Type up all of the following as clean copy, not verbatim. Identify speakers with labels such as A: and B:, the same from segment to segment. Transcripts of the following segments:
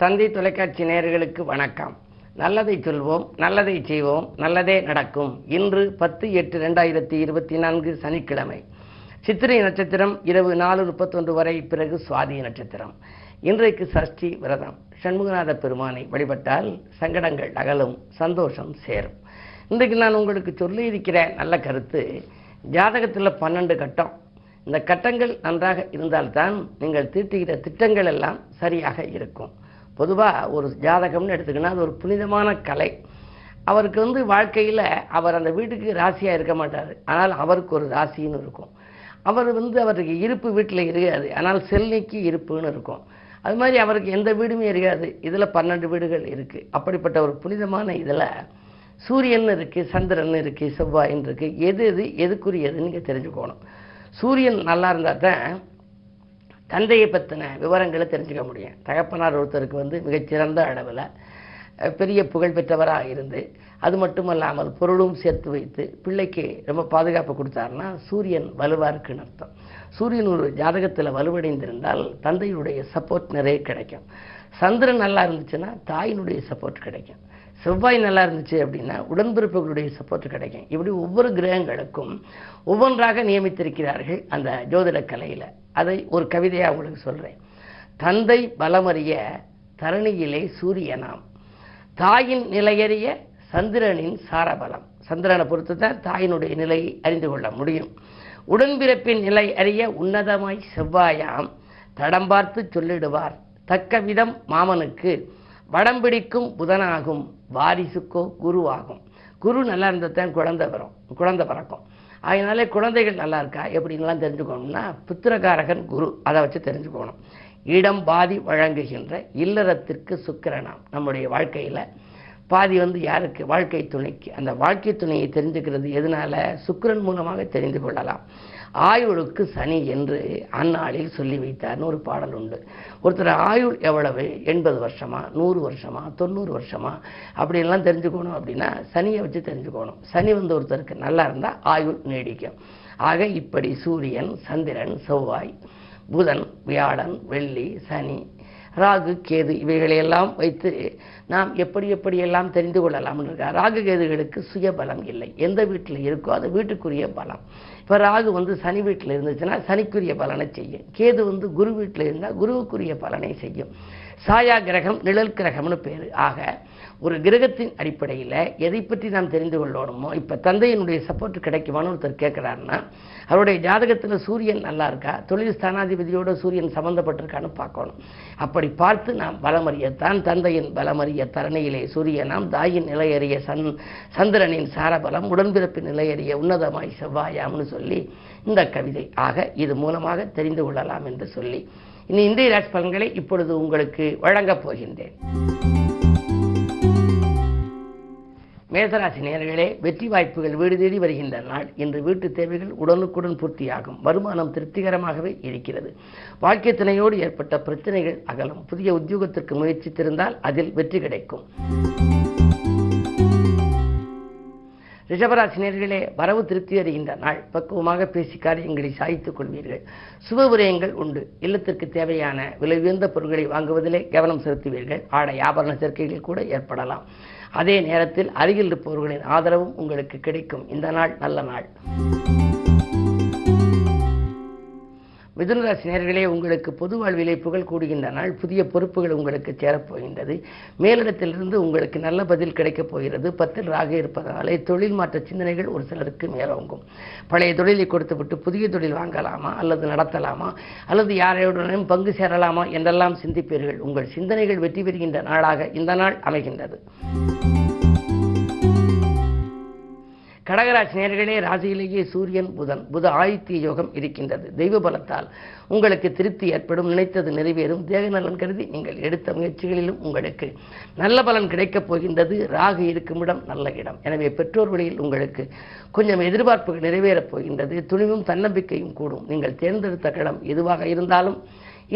A: தந்தி தொலைக்காட்சி நேயர்களுக்கு வணக்கம். நல்லதை சொல்வோம், நல்லதை செய்வோம், நல்லதே நடக்கும். இன்று 10/8/2024 சனிக்கிழமை. சித்திரை நட்சத்திரம் இரவு 4:31 வரை, பிறகு சுவாதி நட்சத்திரம். இன்றைக்கு சஷ்டி விரதம். சண்முகநாத பெருமானை வழிபட்டால் சங்கடங்கள் அகலும், சந்தோஷம் சேரும். இன்றைக்கு நான் உங்களுக்கு சொல்லி இருக்கிற நல்ல கருத்து, ஜாதகத்தில் 12 கட்டம். இந்த கட்டங்கள் நன்றாக இருந்தால்தான் நீங்கள் தீட்டுகிற திட்டங்கள் எல்லாம் சரியாக இருக்கும். பொதுவாக ஒரு ஜாதகம்னு எடுத்துக்கினா அது ஒரு புனிதமான கலை. அவருக்கு வாழ்க்கையில் அவர் அந்த வீட்டுக்கு ராசியாக இருக்க மாட்டார், ஆனால் அவருக்கு ஒரு ராசின்னு இருக்கும். அவருக்கு இருப்பு வீட்டில் இருக்காது, ஆனால் செல்லிக்கு இருப்புன்னு இருக்கும். அது மாதிரி அவருக்கு எந்த வீடுமே இருக்காது. இதில் 12 வீடுகள் இருக்குது. அப்படிப்பட்ட ஒரு புனிதமான இதில் சூரியன் இருக்குது, சந்திரன் இருக்குது, செவ்வாயின் இருக்குது. எதுக்குரியதுன்னு நீங்கள் தெரிஞ்சுக்கணும். சூரியன் நல்லா இருந்தால் தான் தந்தையை பற்றின விவரங்களை தெரிஞ்சுக்க முடியும். தகப்பனார் ஒருத்தருக்கு மிகச்சிறந்த அளவில் பெரிய புகழ்பெற்றவராக இருந்து, அது மட்டுமல்லாமல் பொருளும் சேர்த்து வைத்து பிள்ளைக்கு ரொம்ப பாதுகாப்பு கொடுத்தாருன்னா சூரியன் வலுவாக இருக்குன்னு அர்த்தம். சூரியன் ஒரு ஜாதகத்தில் வலுவடைந்திருந்தால் தந்தையுடைய சப்போர்ட் நிறைய கிடைக்கும். சந்திரன் நல்லா இருந்துச்சுன்னா தாயினுடைய சப்போர்ட் கிடைக்கும். செவ்வாய் நல்லா இருந்துச்சு அப்படின்னா உடன்பிறப்புகளுடைய சப்போர்ட் கிடைக்கும். இப்படி ஒவ்வொரு கிரகங்களுக்கும் ஒவ்வொன்றாக நியமித்திருக்கிறார்கள் அந்த ஜோதிட கலையில். அதை ஒரு கவிதையாக உங்களுக்கு சொல்கிறேன். தந்தை பலமறிய தரணியிலே சூரியனாம், தாயின் நிலையறிய சந்திரனின் சாரபலம். சந்திரனை பொறுத்து தான் தாயினுடைய நிலையை அறிந்து கொள்ள முடியும். உடன்பிறப்பின் நிலை அறிய உன்னதமாய் செவ்வாயாம், தடம் பார்த்து சொல்லிடுவார் தக்க விதம் மாமனுக்கு, வடம் பிடிக்கும் புதனாகும் வாரிசுக்கோ குருவாகும். குரு நல்லா இருந்தால் தான் குழந்தை பிறக்கும். அதனாலே குழந்தைகள் நல்லா இருக்கா எப்படின்லாம் தெரிஞ்சுக்கணும்னா புத்திரகாரகன் குரு, அதை வச்சு தெரிஞ்சுக்கணும். இடம் பாதி வழங்குகின்ற இல்லறத்திற்கு சுக்கிரனாம். நம்முடைய வாழ்க்கையில் பாதி யாருக்கு? வாழ்க்கை துணைக்கு. அந்த வாழ்க்கை துணையை தெரிஞ்சுக்கிறது எதனால? சுக்கிரன் மூலமாக தெரிந்து கொள்ளலாம். ஆயுளுக்கு சனி என்று அந்நாளில் சொல்லி வைத்தார்னு ஒரு பாடல் உண்டு. ஒருத்தர் ஆயுள் எவ்வளவு, 80 வருஷமா, 100 வருஷமா, 90 வருஷமா, அப்படின்லாம் தெரிஞ்சுக்கணும். அப்படின்னா சனியை வச்சு தெரிஞ்சுக்கணும். சனி ஒருத்தருக்கு நல்லா இருந்தால் ஆயுள் நீடிக்கும். ஆக இப்படி சூரியன், சந்திரன், செவ்வாய், புதன், வியாழன், வெள்ளி, சனி, ராகு, கேது இவைகளையெல்லாம் வைத்து நாம் எப்படியெல்லாம் தெரிந்து கொள்ளலாம்னு இருக்கா. ராகு கேதுகளுக்கு சுய பலம் இல்லை. எந்த வீட்டில் இருக்கோ அது வீட்டுக்குரிய பலம். இப்போ ராகு சனி வீட்டில் இருந்துச்சுன்னா சனிக்குரிய பலனை செய்யும். கேது குரு வீட்டில் இருந்தால் குருவுக்குரிய பலனை செய்யும். சாயா கிரகம், நிழல் கிரகம்னு பேர். ஆக ஒரு கிரகத்தின் அடிப்படையில் எதை பற்றி நாம் தெரிந்து கொள்ளணுமோ, இப்போ தந்தையினுடைய சப்போர்ட் கிடைக்குமான்னு ஒருத்தர் கேட்குறாருன்னா அவருடைய ஜாதகத்தில் சூரியன் நல்லா இருக்கா, தொழில் ஸ்தானாதிபதியோட சூரியன் சம்மந்தப்பட்டிருக்கான்னு பார்க்கணும். அப்படி பார்த்து நாம் பலமறியத்தான் தந்தையின் பலமறிய தரணியிலே சூரியனாம், தாயின் நிலையறிய சந்திரனின் சாரபலம், உடன்பிறப்பின் நிலையறிய உன்னதமாய் செவ்வாயாம்னு சொல்லி இந்த கவிதை. ஆக இது மூலமாக தெரிந்து கொள்ளலாம் என்று சொல்லி இனி இந்திய ராசி பலன்களை இப்பொழுது உங்களுக்கு வழங்கப் போகின்றேன். மேசராசி நேயர்களே, வெற்றி வாய்ப்புகள் வீடு தேடி வருகின்ற நாள். இன்று வீட்டு தேவைகள் உடனுக்குடன் பூர்த்தியாகும். வருமானம் திருப்திகரமாகவே இருக்கிறது. வாழ்க்கை துணையோடு ஏற்பட்ட பிரச்சனைகள் அகலும். புதிய உத்தியோகத்திற்கு முயற்சித்திருந்தால் அதில் வெற்றி கிடைக்கும். ரிஷபராசி நேயர்களே, வரவு திருப்தி அறிகின்ற நாள். பக்குவமாக பேசி காரியங்களை சாதித்துக் கொள்வீர்கள். சுப விரயங்கள் உண்டு. இல்லத்திற்கு தேவையான விலை உயர்ந்த பொருட்களை வாங்குவதிலே கவனம் செலுத்துவீர்கள். ஆடை ஆபரண சேர்க்கைகள் கூட ஏற்படலாம். அதே நேரத்தில் அருகில் இருப்பவர்களின் ஆதரவும் உங்களுக்கு கிடைக்கும். இந்த நாள் நல்ல நாள். மிதுனராசி நேயர்களே, உங்களுக்கு பொது வாழ்விலே புகழ் கூடுகின்ற நாள். புதிய பொறுப்புகள் உங்களுக்கு சேரப்போகின்றது. மேலிடத்திலிருந்து உங்களுக்கு நல்ல பதில் கிடைக்கப் போகிறது. 10 ராகு இருப்பதனாலே தொழில் மாற்ற சிந்தனைகள் ஒரு சிலருக்கு மேலோங்கும். பழைய தொழிலை கொடுத்துவிட்டு புதிய தொழில் வாங்கலாமா அல்லது நடத்தலாமா அல்லது யாரையுடனும் பங்கு சேரலாமா என்றெல்லாம் சிந்திப்பீர்கள். உங்கள் சிந்தனைகள் வெற்றி பெறுகின்ற நாளாக இந்த நாள் அமைகின்றது. கடகராசி நேயர்களே, ராசியிலேயே சூரியன், புத ஆதித்ய யோகம் இருக்கின்றது. தெய்வ பலத்தால் உங்களுக்கு திருப்தி ஏற்படும். நினைத்தது நிறைவேறும். தேக நலன் கருதி நீங்கள் எடுத்த முயற்சிகளிலும் உங்களுக்கு நல்ல பலன் கிடைக்கப் போகின்றது. ராகு இருக்கும் இடம் நல்ல இடம். எனவே பெற்றோர் வழியில் உங்களுக்கு கொஞ்சம் எதிர்பார்ப்புகள் நிறைவேறப் போகின்றது. துணிவும் தன்னம்பிக்கையும் கூடும். நீங்கள் தேர்ந்தெடுத்த களம் எதுவாக இருந்தாலும்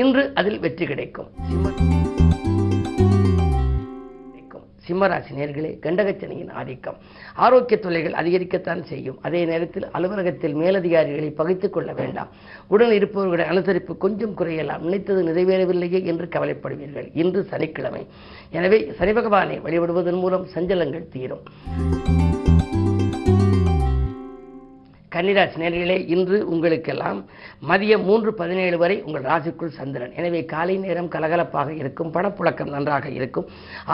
A: இன்று அதில் வெற்றி கிடைக்கும். சிம்மராசி நேயர்களே, கண்டகச்சனியின் ஆதிக்கம் ஆரோக்கிய தொல்லைகள் அதிகரிக்கத்தான் செய்யும். அதே நேரத்தில் அலுவலகத்தில் மேலதிகாரிகளை பகைத்துக் கொள்ள வேண்டாம். உடன் இருப்பவர்களுடைய அனுசரிப்பு கொஞ்சம் குறையலாம். நினைத்தது நிறைவேறவில்லையே என்று கவலைப்படுவீர்கள். இன்று சனிக்கிழமை, எனவே சனி பகவானை வழிபடுவதன் மூலம் சஞ்சலங்கள் தீரும். கன்னிராசி நேயர்களே, இன்று உங்களுக்கெல்லாம் மதியம் 3:17 வரை உங்கள் ராசிக்குள் சந்திரன். எனவே காலை நேரம் கலகலப்பாக இருக்கும். பணப்புழக்கம் நன்றாக இருக்கும்.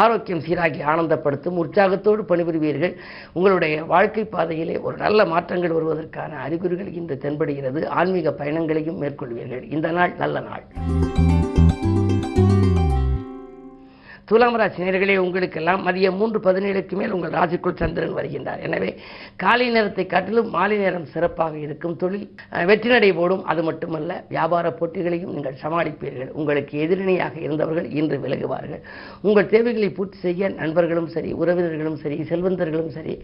A: ஆரோக்கியம் சீராகி ஆனந்தப்படுத்தும். உற்சாகத்தோடு பணிபுரிவீர்கள். உங்களுடைய வாழ்க்கை பாதையிலே ஒரு நல்ல மாற்றங்கள் வருவதற்கான அறிகுறிகள் இன்று தென்படுகிறது. ஆன்மீக பயணங்களையும் மேற்கொள்வீர்கள். இந்த நாள் நல்ல நாள். துலாம் ராசி நேயர்களே, உங்களுக்கெல்லாம் மதியம் 3:17க்கு மேல் உங்கள் ராசிக்குள் சந்திரன் வருகின்றார். எனவே காலை நேரத்தை காட்டிலும் மாலை நேரம் சிறப்பாக இருக்கும். தொழில் வெற்றி நடை போடும். அது மட்டுமல்ல, வியாபார போட்டிகளையும் நீங்கள் சமாளிப்பீர்கள். உங்களுக்கு எதிரணியாக இருந்தவர்கள் இன்று விலகுவார்கள். உங்கள் தேவைகளை பூர்த்தி செய்ய நண்பர்களும் சரி, உறவினர்களும் சரி, செல்வந்தர்களும் சரி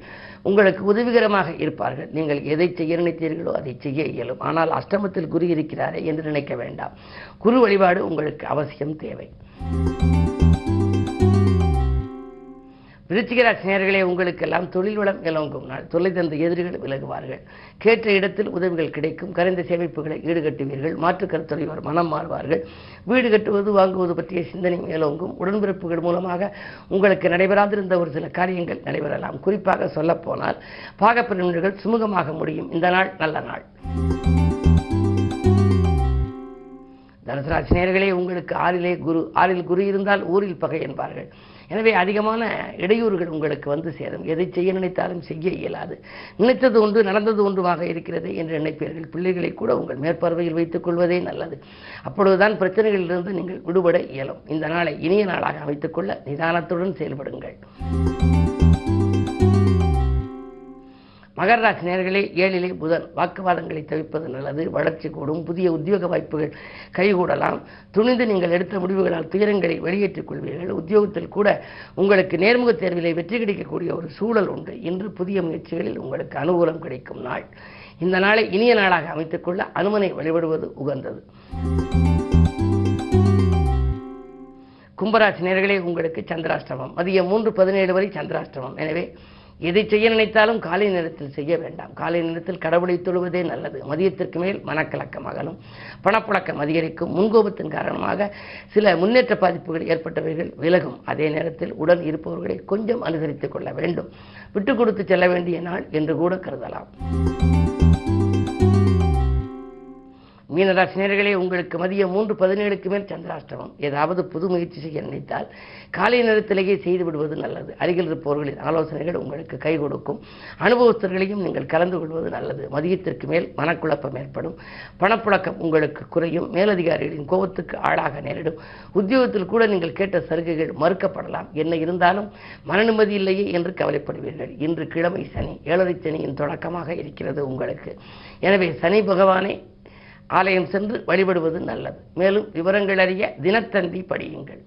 A: உங்களுக்கு உதவிகரமாக இருப்பார்கள். நீங்கள் எதை செய்ய நினைத்தீர்களோ அதை செய்ய இயலும். ஆனால் அஷ்டமத்தில் குரு இருக்கிறாரே என்று நினைக்க வேண்டாம். குரு வழிபாடு உங்களுக்கு அவசியம் தேவை. விருச்சிக ராசி நேயர்களே, உங்களுக்கெல்லாம் தொழில் வளம் இலங்கும் நாள். தொல்லை தந்த எதிரிகள் விலகுவார்கள். கேட்ட இடத்தில் உதவிகள் கிடைக்கும். கரைந்த சேமிப்புகளை ஈடுகட்டுவீர்கள். மாற்று கருத்துடையோர் மனம் மாறுவார்கள். வீடு கட்டுவது வாங்குவது பற்றிய சிந்தனை மேலோங்கும். உடன்பிறப்புகள் மூலமாக உங்களுக்கு நடைபெறாதிருந்த ஒரு சில காரியங்கள் நடைபெறலாம். குறிப்பாக சொல்லப்போனால் பாகப்பிரிவினர்கள் சுமூகமாக முடியும். இந்த நாள் நல்ல நாள். தனுசு ராசி நேயர்களே, உங்களுக்கு ஆறில் குரு இருந்தால் ஊரில் பகை என்பார்கள். எனவே அதிகமான இடையூறுகள் உங்களுக்கு வந்து சேரும். எதை செய்ய நினைத்தாலும் செய்ய இயலாது. நினைத்தது ஒன்று நடந்தது ஒன்றுமாக இருக்கிறது என்று நினைப்பீர்கள். பிள்ளைகளை கூட உங்கள் மேற்பார்வையில் வைத்துக் கொள்வதே நல்லது. அப்பொழுதுதான் பிரச்சனைகளிலிருந்து நீங்கள் விடுபட இயலும். இந்த நாளை இனிய நாளாக அமைத்துக் கொள்ள நிதானத்துடன் செயல்படுங்கள். மகர ராசி நேயர்களே, 7லே புதன். வாக்குவாதங்களை தவிர்ப்பது நல்லது. வளர்ச்சி கூடும். புதிய உத்தியோக வாய்ப்புகள் கைகூடலாம். துணிந்து நீங்கள் எடுத்த முடிவுகளால் துயரங்களை வெளியேற்றிக் கொள்வீர்கள். உத்தியோகத்தில் கூட உங்களுக்கு நேர்முக தேர்விலே வெற்றி கிடைக்கக்கூடிய ஒரு சூழல் உண்டு. இன்று புதிய முயற்சிகளில் உங்களுக்கு அனுகூலம் கிடைக்கும் நாள். இந்த நாளை இனிய நாளாக அமைத்துக் கொள்ள அனுமனை வழிபடுவது உகந்தது. கும்பராசி நேயர்களே, உங்களுக்கு சந்திராஷ்டமம். மதியம் 3:17 வரை சந்திராஷ்டமம். எனவே எதை செய்ய நினைத்தாலும் காலை நேரத்தில் செய்ய வேண்டாம். காலை நேரத்தில் கடவுளை தொழுவதே நல்லது. மதியத்திற்கு மேல் மனக்கலக்கம் அகலும். பணப்புழக்கம் அதிகரிக்கும். முன்கோபத்தின் காரணமாக சில முன்னேற்ற பாதிப்புகள் ஏற்பட்டவைகள் விலகும். அதே நேரத்தில் உடன் இருப்பவர்களை கொஞ்சம் அனுசரித்துக் கொள்ள வேண்டும். விட்டுக் கொடுத்து செல்ல வேண்டிய நாள் என்று கூட கருதலாம். மீனராசி நேயர்களே, உங்களுக்கு மதியம் 3:17க்கு மேல் சந்திராஷ்டமம். ஏதாவது புது முயற்சி செய்ய நினைத்தால் காலை நேரத்திலேயே செய்து விடுவது நல்லது. அருகில் இருப்பவர்களின் ஆலோசனைகள் உங்களுக்கு கை கொடுக்கும். அனுபவஸ்தர்களையும் நீங்கள் கலந்து கொள்வது நல்லது. மதியத்திற்கு மேல் மனக்குழப்பம் ஏற்படும். பணப்புழக்கம் உங்களுக்கு குறையும். மேலதிகாரிகளின் கோபத்துக்கு ஆளாக நேரிடும். உத்தியோகத்தில் கூட நீங்கள் கேட்ட சலுகைகள் மறுக்கப்படலாம். என்ன இருந்தாலும் மன நிம்மதி இல்லையே என்று கவலைப்படுவீர்கள். இன்று கிழமை சனி. 7ரை சனியின் தொடக்கமாக இருக்கிறது உங்களுக்கு. எனவே சனி பகவானை ஆலயம் சென்று வழிபடுவது நல்லது. மேலும் விவரங்கள் அறிய தினத்தந்தி படியுங்கள்.